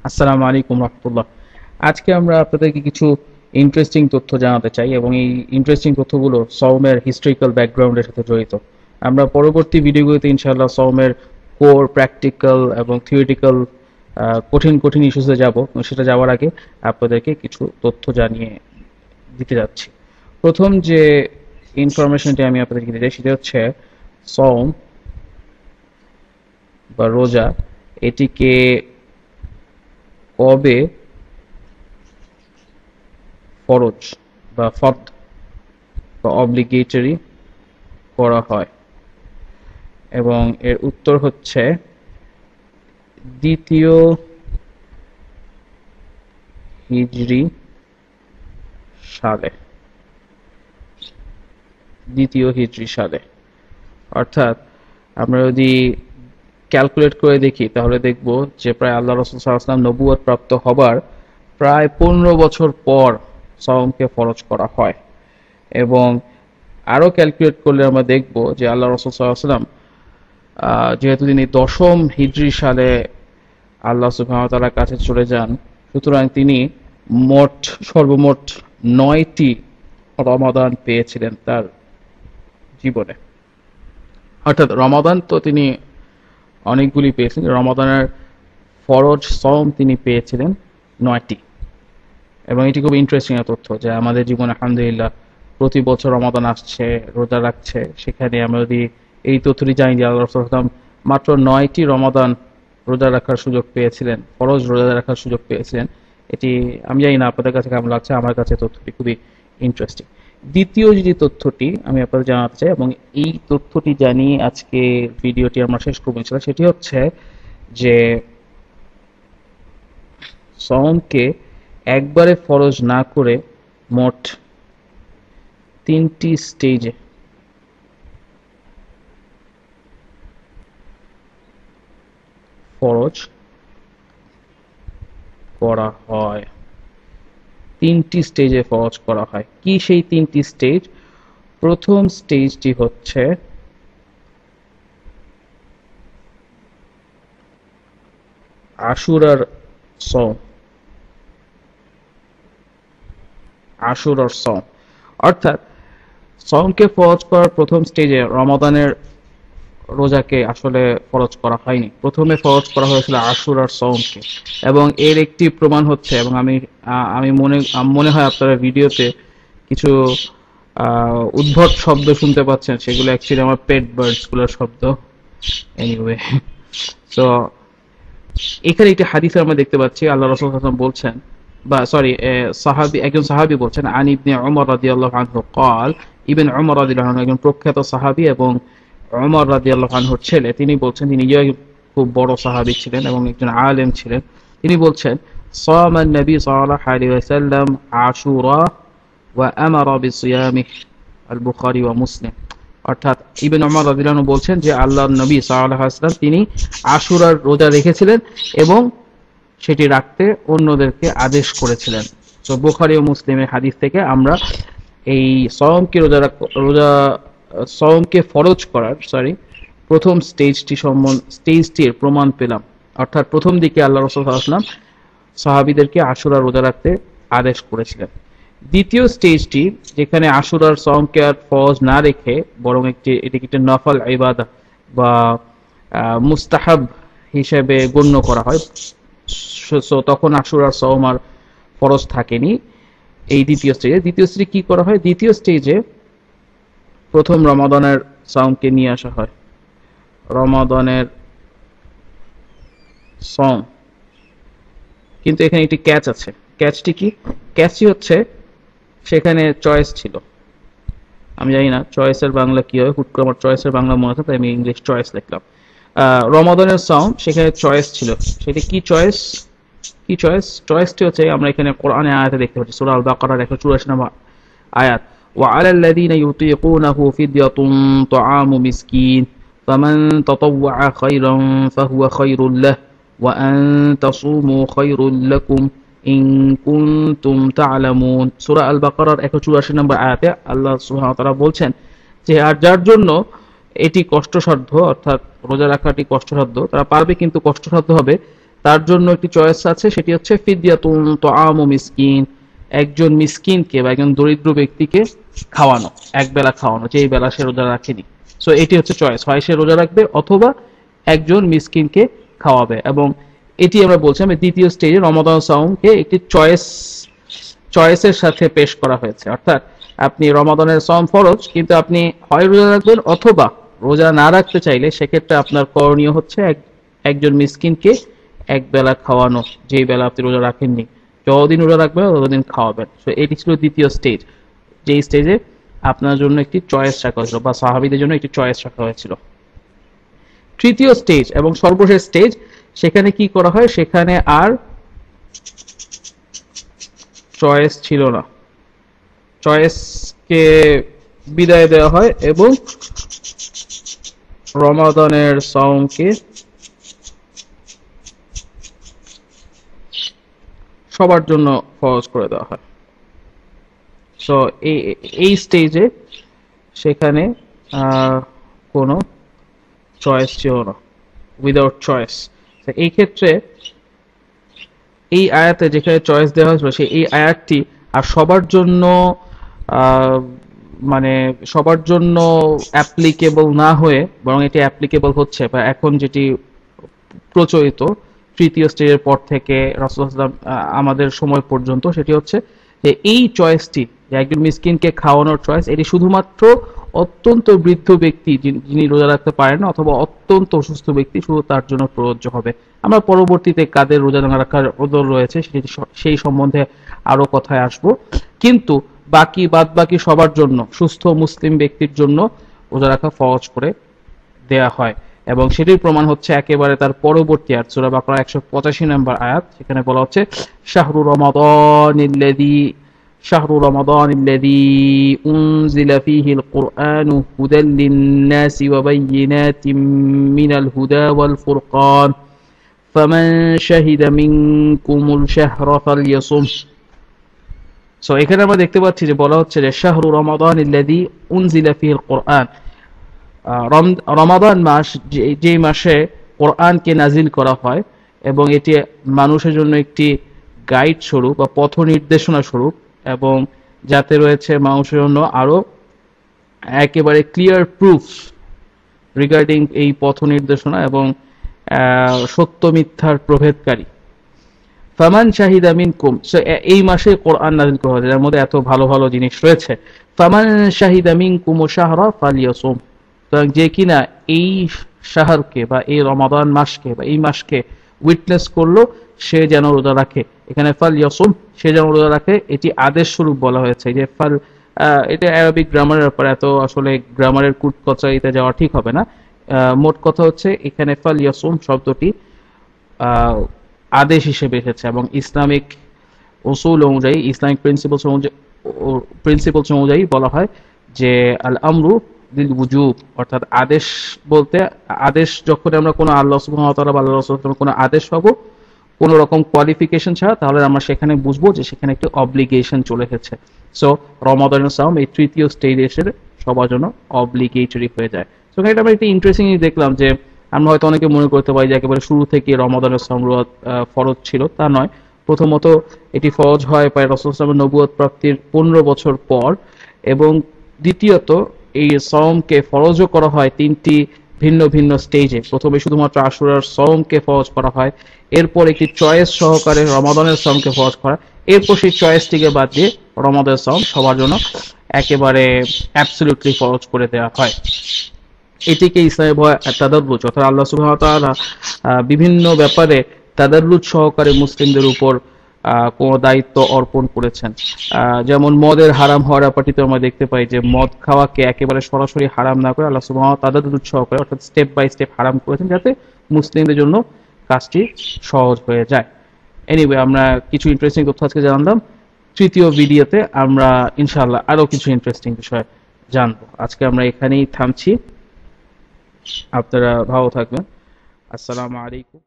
আসসালামু আলাইকুম রহমতুল্লাহ। আজকে আমরা আপনাদেরকে কিছু ইন্টারেস্টিং তথ্য জানাতে চাই এবং এই ইন্টারেস্টিং তথ্যগুলো সওমের হিস্ট্রিক্যাল ব্যাকগ্রাউন্ডের সাথে জড়িত। আমরা পরবর্তী ভিডিওগুলোতে ইনশাআল্লাহ সওমের কোর, প্র্যাকটিক্যাল এবং থিওরিটিক্যাল কঠিন কঠিন ইস্যুসে যাব। সেটা যাওয়ার আগে আপনাদেরকে কিছু তথ্য জানিয়ে দিতে যাচ্ছি। প্রথম যে ইনফরমেশনটি আমি আপনাদেরকে দিতে চাই সেটা হচ্ছে সওম বা রোজা এটিকে কবে ফরজ বা ফরদ বা অব্লিগেটরি করা হয়, এবং এর উত্তর হচ্ছে দ্বিতীয় হিজরি সালে। দ্বিতীয় হিজরি সালে অর্থাৎ আমরা যদি ক্যালকুলেট করে দেখি তাহলে দেখব যে প্রায় আল্লাহ রাসূল সাল্লাল্লাহু আলাইহি ওয়াসাল্লাম নবুয়ত প্রাপ্ত হবার প্রায় 15 বছর পর সাওমকে ফরজ করা হয়। এবং আরো ক্যালকুলেট করলে আমরা দেখব যে আল্লাহ রাসূল সাল্লাল্লাহু আলাইহি ওয়াসাল্লাম যেহেতু তিনি দশম হিজরি সালে আল্লাহ সুবহানাহু ওয়া তাআলার কাছে চলে যান, সুতরাং তিনি সর্বমোট 9টি রমাদান পেয়েছিলেন তার জীবনে। অর্থাৎ রমাদান তো তিনি অনেকগুলি পেয়েছিলেন, রমাদানের ফরজ সওম তিনি পেয়েছিলেন 9টি। এবং এটি খুব ইন্টারেস্টিং একটা তথ্য যে আমাদের জীবনে আলহামদুলিল্লাহ প্রতি বছর রমাদান আসছে, রোজা রাখছে। সেখানে আমরা যদি এই তথ্যটি জানি যে আল্লাহ রাসূল সাল্লাল্লাহু আলাইহি ওয়াসাল্লাম মাত্র 9টি রমাদান রোজা রাখার সুযোগ পেয়েছিলেন, ফরজ রোজা রাখার সুযোগ পেয়েছিলেন, এটি আমি জানি না আপনাদের কাছে কেমন লাগছে, আমার কাছে তথ্যটি খুবই ইন্টারেস্টিং। দ্বিতীয় যে তথ্যটি আমি আপনাদের জানাতে চাই এবং এই তথ্যটি জানিয়ে আজকে ভিডিওটি আমরা শেষ করবো ইনশাআল্লাহ, সেটি হচ্ছে যে সওমকে একবারে ফরজ না করে মোট 3টি স্টেজে ফরজ করা হয়। 3টি স্টেজে ফরজ করা হয়। কি সেই 3টি স্টেজ? প্রথম স্টেজটি হচ্ছে আশুরার সওম। আশুরার সওম অর্থাৎ সওমকে ফরজ করার প্রথম স্টেজে রমাদানের রোজাকে আসলে ফরজ করা হয়নি, প্রথমে ফরজ করা হয়েছিল আশুরার সওমকে। এবং এর একটি প্রমাণ হচ্ছে, এবং আমি মনে হয় আপনারা ভিডিওতে কিছু উদ্ভট শব্দ শুনতে পাচ্ছেন, সেগুলো অ্যাকচুয়ালি আমার পেট বার্ডস গুলোর শব্দ। এনিওয়ে, সো এখানে একটি হাদিসে আমরা দেখতে পাচ্ছি আল্লাহ রাসূল সাল্লাল্লাহু আলাইহি ওয়াসাল্লাম বলছেন, বা সরি, একজন সাহাবী বলছেন, আন ইবনে উমর রাদিয়াল্লাহু আনহু قال, ইবনে উমর রাদিয়াল্লাহু আনহু একজন প্রখ্যাত সাহাবী এবং উমর রাদিয়াল্লাহু আনহুর ছেলে। তিনি বলছেন, তিনি নিজেও খুব বড় সাহাবী ছিলেন এবং একজন আলেম ছিলেন। তিনি বলছেন, সামান নবী সাল্লাল্লাহু আলাইহি ওয়াসাল্লাম আশুরা ওয়া আমারা বিসিয়ামিহি, আল বুখারী ওয়া মুসলিম। অর্থাৎ ইবনে উমর রাদিয়াল্লাহু আনহু বলছেন যে আল্লাহর নবী সাল্লাল্লাহু আলাইহি ওয়াসাল্লাম তিনি আশুরার রোজা রেখেছিলেন এবং সেটি রাখতে অন্যদেরকে আদেশ করেছিলেন। তো বুখারী ও মুসলিমের হাদিস থেকে আমরা এই সওমকে ফরজ করার প্রথম স্টেজটির প্রমাণ পেলাম। অর্থাৎ প্রথম দিকে আল্লাহ রাসূল সাল্লাল্লাহু আলাইহি ওয়াসাল্লাম সাহাবীদেরকে আশুরা রোজা রাখতে আদেশ করেছিলেন। দ্বিতীয় স্টেজটি, যেখানে আশুরার সওমকে আর ফরজ না রেখে বরং এটিকে একটি নফল ইবাদত বা মুস্তাহাব হিসেবে গণ্য করা হয়, তখন আশুরার সওম আর ফরজ থাকেনি। এই দ্বিতীয় স্টেজে কি করা হয়? দ্বিতীয় স্টেজে প্রথম রমাদানের সওমকে নিয়ে আসা হয়। রমাদানের সওম, কিন্তু এখানে একটি ক্যাচ আছে। ক্যাচটি কি? ক্যাচটি হচ্ছে সেখানে চয়েস ছিল। আমি জানি না চয়েসের বাংলা কি হয়, হুট করে আমার চয়েসের বাংলা মনে থাকে, তাই আমি ইংলিশ চয়েস লিখলাম। রমাদানের সওম, সেখানে চয়েস ছিল। সেটা কি চয়েস? চয়েসটি হচ্ছে আমরা এখানে কোরআনে আয়াতে দেখতে পাচ্ছি, সূরা আল বাকারার 184 নম্বর আয়াত, وعلى الذين يطيقونه فدية طعام مسكين فمن تطوع خيرا فهو خير له وأن تصوموا خير لكم إن كنتم تعلمون। সূরা আল বাকারার 184 নম্বর আয়াতে আল্লাহ সুবহানাহু ওয়া তাআলা বলছেন যে আর যার জন্য এটি কষ্টসাধ্য, অর্থাৎ রোজা রাখাটি কষ্টসাধ্য, তারা পারবে, কিন্তু কষ্টসাধ্য হবে তার জন্য একটি চয়েস আছে, সেটি হচ্ছে ফিদিয়াতুন তুআমু মিসকিন, একজন মিসকিনকে বা একজন দরিদ্র ব্যক্তিকে খাওয়ানো, এক বেলা খাওয়ানো, যেই বেলা সে রোজা রাখেনি। সো এটি হচ্ছে চয়েস, হয় সে রোজা রাখবে অথবা একজন মিসকিনকে খাওয়াবে। এবং এটি আমরা বলছিলাম দ্বিতীয় স্টেজে রমাদান সাওমকে একটি চয়েসের সাথে পেশ করা হয়েছে। অর্থাৎ আপনি রমাদানের সাওম ফরজ, কিন্তু আপনি হয় রোজা রাখবেন অথবা রোজা না রাখতে চাইলে সেক্ষেত্রে আপনার করণীয় হচ্ছে একজন মিসকিনকে এক বেলা খাওয়ানো, যেই বেলা আপনি রোজা রাখেননি। যতদিন রোজা রাখবেন ততদিন খাওয়াবেন। তো এটি ছিল দ্বিতীয় স্টেজ, যেই স্টেজে আপনার জন্য একটি চয়েস রাখা হয়েছিল বা সাহাবীদের জন্য একটি চয়েস রাখা হয়েছিল। তৃতীয় স্টেজ এবং সর্বশেষ স্টেজ, সেখানে কি করা হয়, সেখানে আর চয়েস ছিল না, চয়েসকে বিদায় দেওয়া হয় এবং রমাদানের সাওমকে সবার জন্য ফরজ করে দেওয়া হয়। সো এই স্টেজে সেখানে কোনো চয়েস ছিল না, উইদাউট চয়েস। এই ক্ষেত্রে এই আয়াতে যেখানে চয়েস দেওয়া হয়েছিল সেই এই আয়াতটি আর সবার জন্য মানে সবার জন্য অ্যাপ্লিকেবল না হয়ে, বরং এটি অ্যাপ্লিকেবল হচ্ছে বা এখন যেটি প্রচলিত তৃতীয় স্টেজের পর থেকে রাসূলুল্লাহ সাল্লাল্লাহু আলাইহি ওয়াসাল্লাম আমাদের সময় পর্যন্ত, সেটি হচ্ছে যে এই চয়েসটি, যে একজন মিসকিনকে খাওয়ানোর চয়েস, এটি শুধুমাত্র অত্যন্ত বৃদ্ধ ব্যক্তি যিনি রোজা রাখতে পারেন না অথবা অত্যন্ত অসুস্থ ব্যক্তি, শুধু তার জন্য প্রযোজ্য হবে। আমরা পরবর্তীতে কাদের রোজা না রাখার ওযর রয়েছে সেই সম্বন্ধে আরো কথায় আসব, কিন্তু বাদ বাকি সবার জন্য, সুস্থ মুসলিম ব্যক্তির জন্য রোজা রাখা ফরজ করে দেয়া হয়। এবং সেটির প্রমাণ হচ্ছে একেবারে তার পরবর্তী আয়াত, সূরা বাকারা 185 নম্বর আয়াত। সেখানে বলা হচ্ছে শাহরু রমাদানিল্লাযী উনজিলা ফীহিল কুরআনু হুদাল লিন-নাসি ওয়া বায়্যিনাতিম মিনাল হুদা ওয়াল ফুরকান ফামান শাহিদা মিনকুমুল শাহরা ফালইয়াসুম। সো এখানে আমরা দেখতে পাচ্ছি যে বলা হচ্ছে যে শাহরু রমাদানিল্লাযী উনজিলা ফীহিল কুরআন, রমাদান মাস, যেই মাসে কোরআনকে নাজিল করা হয় এবং এটি মানুষের জন্য একটি গাইড স্বরূপ বা পথ নির্দেশনা স্বরূপ, এবং যাতে রয়েছে মানুষের জন্য আরো একেবারে ক্লিয়ার প্রুফ রিগার্ডিং এই পথ নির্দেশনা এবং সত্য মিথ্যার প্রভেদকারী। ফামান শাহিদা মিনকুম, এই মাসে কোরআন নাযিল করা হয়েছে, যার মধ্যে এত ভালো ভালো জিনিস রয়েছে। ফামান শাহিদা মিনকুম শাহরা ফালিয়াসুম, যে কিনা এই শাহরকে বা এই রমাদান মাসকে বা এই মাসকে উইটনেস করলো, সে যেন রোজা রাখে। এখানে ফালইয়াসুম, সে যেন রোজা রাখে, এটি আদেশ স্বরূপ বলা হয়েছে। যে এটা আরবিক গ্রামারের ব্যাপার, এত আসলে গ্রামারের কুটকচারিতে যাওয়া ঠিক হবে না। মোট কথা হচ্ছে এখানে ফালইয়াসুম শব্দটি আদেশ হিসেবে এসেছে এবং ইসলামিক উসুল অনুযায়ী, ইসলামিক প্রিন্সিপলস অনুযায়ী বলা হয় যে আল আমরু লিল উজুব, অর্থাৎ আদেশ বলতে, আদেশ যখন আমরা কোনো আল্লাহ সুবহানাহু ওয়া তাআলা বা আল্লাহর রাসূলের কোনো আদেশ পাবো কোনো রকম কোয়ালিফিকেশন ছাড়া, তাহলে আমরা সেখানে বুঝবো যে সেখানে একটি অব্লিগেশন চলে এসেছে। সো রমাদানের সাওম এই তৃতীয় স্টেজে এসে সবার জন্য অব্লিগেটরি হয়ে যায়। সো এটা আমরা একটি ইন্টারেস্টিং দেখলাম যে আমরা হয়তো অনেকে মনে করতে পারি যে একেবারে শুরু থেকে রমাদানের সাওম ফরজ ছিল, তা নয়। প্রথমত এটি ফরজ হয় প্রায় রাসূলুল্লাহ সাল্লাল্লাহু আলাইহি ওয়াসাল্লামের নবুয়ত প্রাপ্তির 15 বছর পর, এবং দ্বিতীয়ত এই সাওমকে ফরজও করা হয় তিনটি ভিন্ন ভিন্ন স্টেজে। প্রথমে শুধুমাত্র আশুরার সাওমকে ফরজ করা হয়, এরপর একটি চয়েস সহকারে রমাদানের সাওমকে ফরজ করা, এরপর সেই চয়েসটিকে বাদ দিয়ে রমাদানের সাওম সবার জন্য একেবারে অ্যাবসলিউটলি ফরজ করে দেওয়া হয়। এটিকে ইসলামে বলা হয় তাদাররুজ, অর্থাৎ আল্লাহ সুবহানাহু ওয়া তাআলা বিভিন্ন ব্যাপারে তাদাররুজ সহকারে মুসলিমদের উপর কোনো দায়িত্ব অর্পণ করেছেন। যেমন মদের হারাম হওয়ার ব্যাপারটিতে আমরা দেখতে পাই যে মদ খাওয়াকে একেবারে সরাসরি হারাম না করে আল্লাহ সুবহানাহু ওয়া তাআলা তাদাররুজ সহকারে, অর্থাৎ স্টেপ বাই স্টেপ হারাম করেছেন, যাতে মুসলিমদের জন্য কাজটি সহজ হয়ে যায়। এনিওয়ে, আমরা কিছু ইন্টারেস্টিং তথ্য আজকে জানলাম। তৃতীয় ভিডিওতে আমরা ইনশাআল্লাহ আরো কিছু ইন্টারেস্টিং বিষয় জানবো। আজকে আমরা এখানেই থামছি। আপনারা ভালো থাকবেন। আসসালামু আলাইকুম।